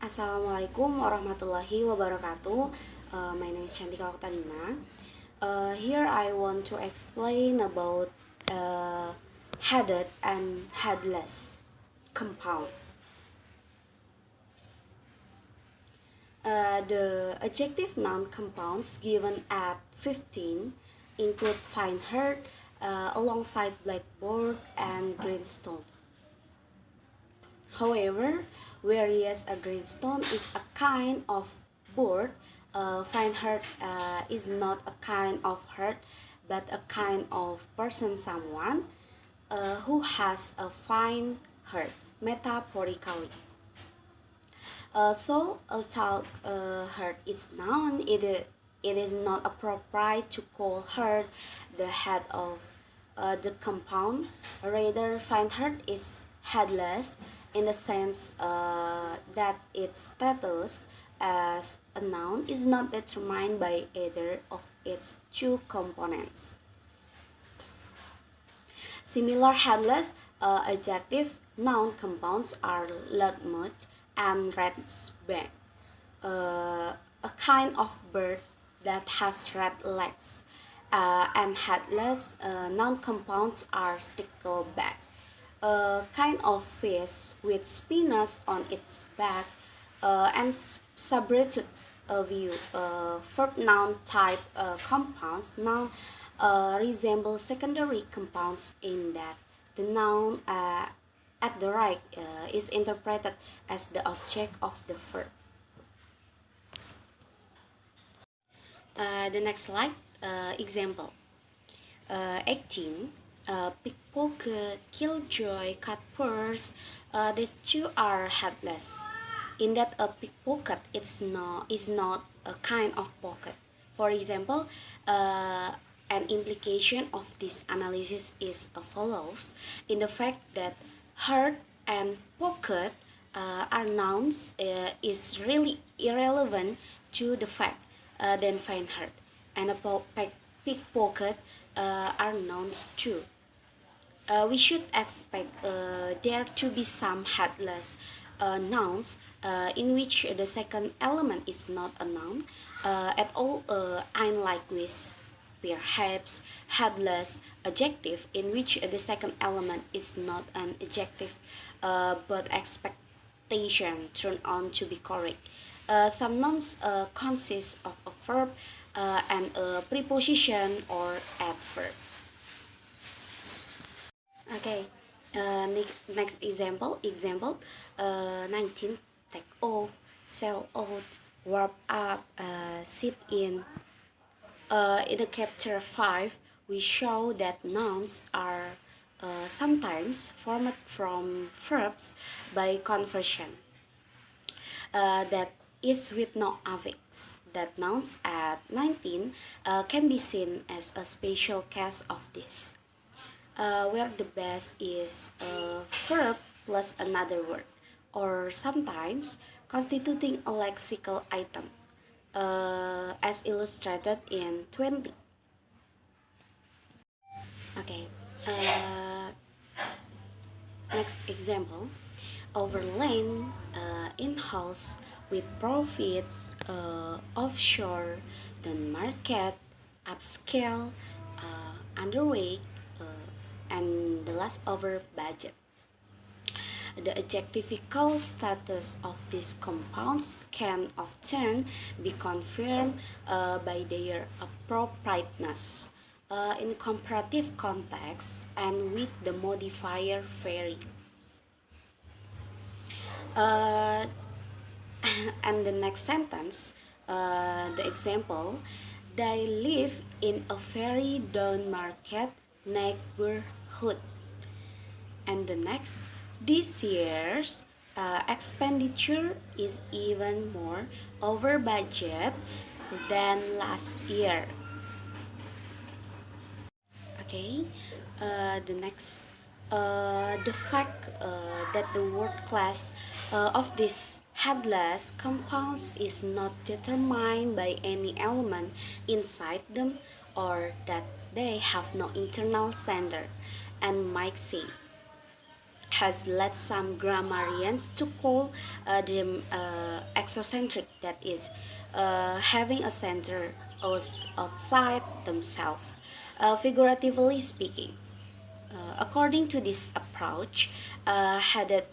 Assalamualaikum warahmatullahi wabarakatuh. My name is Chantika Oktadina. Here I want to explain about headed and headless compounds. The adjective noun compounds given at 15 include fine heart alongside blackboard and greenstone. However, whereas a greenstone is a kind of board, a fine heart is not a kind of heart, but a kind of person, someone who has a fine heart, metaphorically. So, although heart is noun, it is not appropriate to call heart the head of the compound. Rather, fine heart is headless in the sense that its status as a noun is not determined by either of its two components. Similar headless adjective noun compounds are loudmouth and ratsback, a kind of bird that has red legs, and headless noun compounds are stickleback, a kind of fish with spines on its back, and substitute view. Verb noun type compounds noun resemble secondary compounds in that the noun at the right is interpreted as the object of the verb. The next slide, example. 18. Pickpocket, killjoy, cut purse. These two are headless. In that a pickpocket is not a kind of pocket. For example, an implication of this analysis is as follows: in the fact that heart and pocket are nouns is really irrelevant to the fact then find heart and a pickpocket are nouns too. We should expect there to be some headless nouns in which the second element is not a noun at all, unlike with perhaps headless adjective in which the second element is not an adjective but expectation turned on to be correct. Some nouns consist of a verb and a preposition or adverb. Okay, next example. 19, take off, sell out, warp up, sit in. In the chapter 5, we show that nouns are sometimes formed from verbs by conversion. That is with no affix. That nouns at 19 can be seen as a special case of this, where the base is a verb plus another word, or sometimes constituting a lexical item, as illustrated in 20. Okay, next example. Overland, in-house with profits, offshore, down market, upscale, underweight, and the last over budget. The adjectivical status of these compounds can often be confirmed by their appropriateness in comparative context and with the modifier vary. And the next sentence, the example, they live in a very down market neighborhood. And the next, this year's expenditure is even more over budget than last year. Okay, the next, the fact that the word class of these headless compounds is not determined by any element inside them, or that they have no internal center, and might say has led some grammarians to call them exocentric, that is, having a center outside themselves, figuratively speaking. According to this approach, headed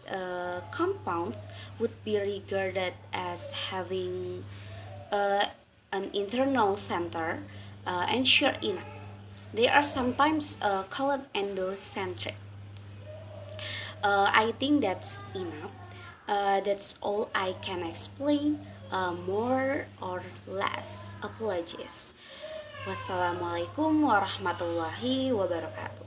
compounds would be regarded as having uh, an internal center and sheer enough. They are sometimes called endocentric. I think that's enough. That's all I can explain. More or less. Apologies. Wassalamualaikum warahmatullahi wabarakatuh.